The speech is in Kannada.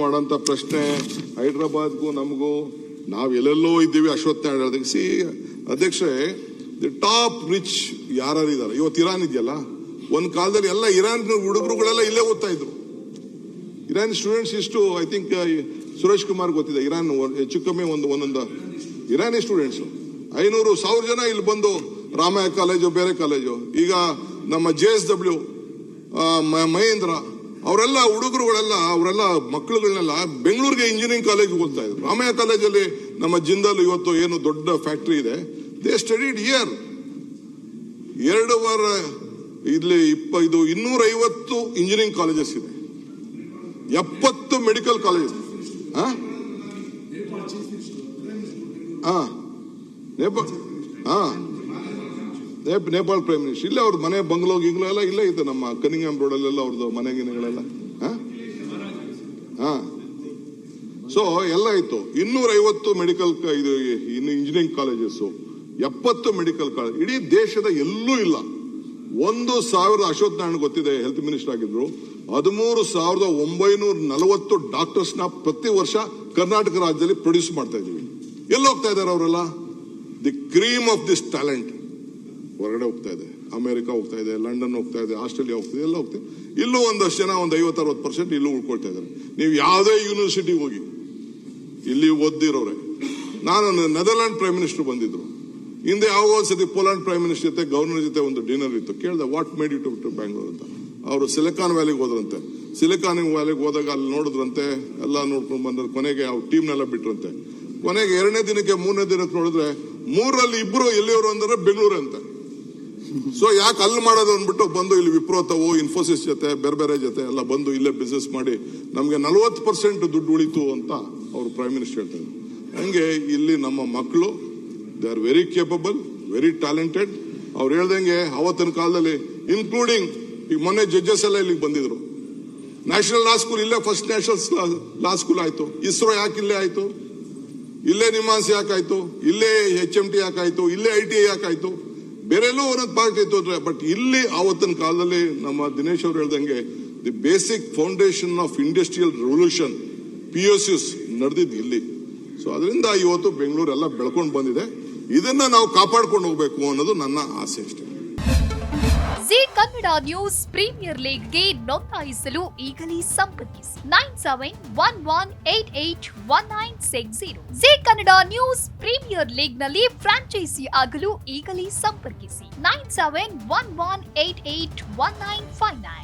ಮಾಡೋಂಥ ಪ್ರಶ್ನೆ ಹೈದ್ರಾಬಾದ್ಗೂ ನಮಗೂ ನಾವು ಎಲ್ಲೆಲ್ಲೋ ಇದ್ದೀವಿ. ಅಶ್ವತ್ಥ ನಾರಾಯಣ ಸಿ ಅಧ್ಯಕ್ಷರೇ, ದಿ ಟಾಪ್ ರಿಚ್ ಯಾರಿದ್ದಾರೆ ಇವತ್ತು? ಇರಾನ್ ಇದೆಯಲ್ಲ, ಒಂದು ಕಾಲದಲ್ಲಿ ಎಲ್ಲ ಇರಾನ್ ಹುಡುಗರುಗಳೆಲ್ಲ ಇಲ್ಲೇ ಓದ್ತಾ ಇದ್ರು. ಇರಾನ್ ಸ್ಟೂಡೆಂಟ್ಸ್ ಇಷ್ಟು, ಐ ಥಿಂಕ್ ಸುರೇಶ್ ಕುಮಾರ್ ಗೊತ್ತಿದೆ, ಇರಾನ್ ಹೆಚ್ಚು ಕಮ್ಮಿ ಒಂದೊಂದು ಇರಾನಿ ಸ್ಟೂಡೆಂಟ್ಸ್ 500,000 ಜನ ಇಲ್ಲಿ ಬಂದು ರಾಮಯ್ಯ ಕಾಲೇಜು, ಬೇರೆ ಕಾಲೇಜು, ಈಗ ನಮ್ಮ JSW ಮಹೇಂದ್ರ ಅವರೆಲ್ಲ ಹುಡುಗರುಗಳೆಲ್ಲ ಅವರೆಲ್ಲ ಮಕ್ಕಳುಗಳನ್ನೆಲ್ಲ ಬೆಂಗಳೂರಿಗೆ ಇಂಜಿನಿಯರಿಂಗ್ ಕಾಲೇಜ್ ಓದ್ತಾ ಇದ್ರು. ರಾಮಯ್ಯ ಕಾಲೇಜಲ್ಲಿ ನಮ್ಮ ಜಿಂದಾಲ್ ಇವತ್ತು ಏನು ದೊಡ್ಡ ಫ್ಯಾಕ್ಟರಿ ಇದೆ, ದೇ ಸ್ಟಡಿಡ್ ಇಯರ್ 2 ವಾರ. ಇಲ್ಲಿ 250 ಇಂಜಿನಿಯರಿಂಗ್ ಕಾಲೇಜಸ್ ಇದೆ, 70 medical college. Nepal prime minister ಇಲ್ಲೇ, ಅವ್ರದ್ದು ಮನೆ ಬಂಗ್ಲೋ ಗಿಂಗ್ಲೋ ಎಲ್ಲ ಇಲ್ಲೇ ಇತ್ತು, ನಮ್ಮ ಕನಿಂಗ್ಹ್ಯಾಮ್ ರೋಡಲ್ಲೆಲ್ಲ ಅವ್ರದ್ದು ಮನೆ ಗಿನೆಗಳೆಲ್ಲ. ಸೊ ಎಲ್ಲ ಇತ್ತು. 250 ಮೆಡಿಕಲ್ ಇದು ಇಂಜಿನಿಯರಿಂಗ್ ಕಾಲೇಜಸ್, 70 ಮೆಡಿಕಲ್ ಕಾಲೇಜ್ ಇಡೀ ದೇಶದ ಎಲ್ಲೂ ಇಲ್ಲ. 1,000 ಅಶ್ವತ್ಥ ನಾರಾಯಣ ಗೊತ್ತಿದೆ, ಹೆಲ್ತ್ ಮಿನಿಸ್ಟರ್ ಆಗಿದ್ರು. 13,940 ಡಾಕ್ಟರ್ಸ್ ನ ಪ್ರತಿ ವರ್ಷ ಕರ್ನಾಟಕ ರಾಜ್ಯದಲ್ಲಿ ಪ್ರೊಡ್ಯೂಸ್ ಮಾಡ್ತಾ ಇದೀವಿ. ಎಲ್ಲಿ ಹೋಗ್ತಾ ಇದ್ದಾರೆ ಅವರೆಲ್ಲ? The cream of this talent ಹೊರಗಡೆ ಹೋಗ್ತಾ ಇದೆ. ಅಮೆರಿಕ ಹೋಗ್ತಾ ಇದೆ, ಲಂಡನ್ ಹೋಗ್ತಾ ಇದೆ, ಆಸ್ಟ್ರೇಲಿಯಾ ಹೋಗ್ತಿದೆ, ಎಲ್ಲ ಹೋಗ್ತಿದೆ. ಇಲ್ಲೂ ಒಂದಷ್ಟು ಜನ, ಒಂದು 50-60% ಇಲ್ಲೂ ಉಳ್ಕೊಳ್ತಾ ಇದ್ದಾರೆ. ನೀವು ಯಾವುದೇ ಯೂನಿವರ್ಸಿಟಿ ಹೋಗಿ ಇಲ್ಲಿ ಓದಿರೋರೆ. ನಾನು ನೆದರ್ಲ್ಯಾಂಡ್ ಪ್ರೈಮ್ ಮಿನಿಸ್ಟರ್ ಬಂದಿದ್ರು ಹಿಂದೆ, ಯಾವ ಒಂದ್ಸತಿ ಪೋಲೆಂಡ್ ಪ್ರೈಮ್ ಮಿನಿಸ್ಟರ್ ಜೊತೆ, ಗವರ್ನರ್ ಜೊತೆ ಒಂದು ಡಿನ್ನರ್ ಇತ್ತು. ಕೇಳಿದೆ, what made you to Bangalore ಅಂತ. ಅವರು ಸಿಲಿಕಾನ್ ವ್ಯಾಲಿಗೆ ಹೋದ್ರಂತೆ. ಸಿಲಿಕಾನ್ ವ್ಯಾಲಿಗೆ ಹೋದಾಗ ಅಲ್ಲಿ ನೋಡಿದ್ರಂತೆ, ಎಲ್ಲ ನೋಡ್ಕೊಂಡು ಬಂದ್ರೆ ಕೊನೆಗೆ ಅವ್ರ ಟೀಮ್ನೆಲ್ಲ ಬಿಟ್ರಂತೆ. ಕೊನೆಗೆ 2ನೇ ದಿನಕ್ಕೆ 3ನೇ ದಿನಕ್ಕೆ ನೋಡಿದ್ರೆ 3ರಲ್ಲಿ 2 ಎಲ್ಲಿಯವರು ಅಂದ್ರೆ ಬೆಂಗಳೂರು ಅಂತ. ಸೊ ಯಾಕೆ ಅಲ್ಲಿ ಮಾಡೋದು ಅಂದ್ಬಿಟ್ಟು ಬಂದು ಇಲ್ಲಿ ವಿಪ್ರೋ ತವೋ, ಇನ್ಫೋಸಿಸ್ ಜೊತೆ, ಬೇರೆ ಬೇರೆ ಜೊತೆ ಎಲ್ಲ ಬಂದು ಇಲ್ಲೇ ಬಿಸ್ನೆಸ್ ಮಾಡಿ ನಮ್ಗೆ 40% ದುಡ್ಡು ಉಳಿತು ಅಂತ ಅವರು ಪ್ರೈಮ್ ಮಿನಿಸ್ಟರ್ ಹೇಳ್ತಾರೆ. ಹಂಗೆ ಇಲ್ಲಿ ನಮ್ಮ ಮಕ್ಕಳು, they are very capable, very talented. ಅವ್ರು ಹೇಳ್ದಂಗೆ ಅವತ್ತಿನ ಕಾಲದಲ್ಲಿ ಇನ್ಕ್ಲೂಡಿಂಗ್ ಈಗ ಮೊನ್ನೆ ಜಡ್ಜಸ್ ಎಲ್ಲ ಇಲ್ಲಿಗೆ ಬಂದಿದ್ರು. ನ್ಯಾಷನಲ್ ಲಾ ಸ್ಕೂಲ್ ಇಲ್ಲೇ, ಫಸ್ಟ್ ನ್ಯಾಷನಲ್ ಲಾ ಸ್ಕೂಲ್ ಆಯ್ತು. ಇಸ್ರೋ ಯಾಕೆ ಇಲ್ಲೇ ಆಯ್ತು? ಇಲ್ಲೇ ನಿಮಾನ್ಸ್ ಯಾಕಾಯ್ತು? ಇಲ್ಲೇ HMT ಯಾಕಾಯ್ತು? ಇಲ್ಲೇ ITI ಯಾಕಾಯ್ತು? ಬೇರೆಲ್ಲೂ ಒಂದೊಂದು ಪಾರ್ಟ್ ಇತ್ತು. ಬಟ್ ಇಲ್ಲಿ ಆವತ್ತಿನ ಕಾಲದಲ್ಲಿ ನಮ್ಮ ದಿನೇಶ್ ಅವ್ರು ಹೇಳ್ದಂಗೆ the basic foundation of industrial revolution POCs ನಡೆದಿದ್ದು ಇಲ್ಲಿ. ಸೊ ಅದರಿಂದ ಇವತ್ತು ಬೆಂಗಳೂರು ಎಲ್ಲ ಬೆಳ್ಕೊಂಡು ಬಂದಿದೆ. ಇದನ್ನ ನಾವು ಕಾಪಾಡ್ಕೊಂಡು ಹೋಗ್ಬೇಕು ಅನ್ನೋದು ನನ್ನ ಆಸೆ ಅಷ್ಟೇ. ಜಿ ಕನ್ನಡ ನ್ಯೂಸ್ ಪ್ರೀಮಿಯರ್ ಲೀಗ್ಗೆ ನೋಂದಾಯಿಸಲು ಈಗಲೇ ಸಂಪರ್ಕಿಸಿ 9711881960. ಜಿ ಕನ್ನಡ ನ್ಯೂಸ್ ಪ್ರೀಮಿಯರ್ ಲೀಗ್ನಲ್ಲಿ ಫ್ರಾಂಚೈಸಿ ಆಗಲು ಈಗಲೇ ಸಂಪರ್ಕಿಸಿ 9711881959.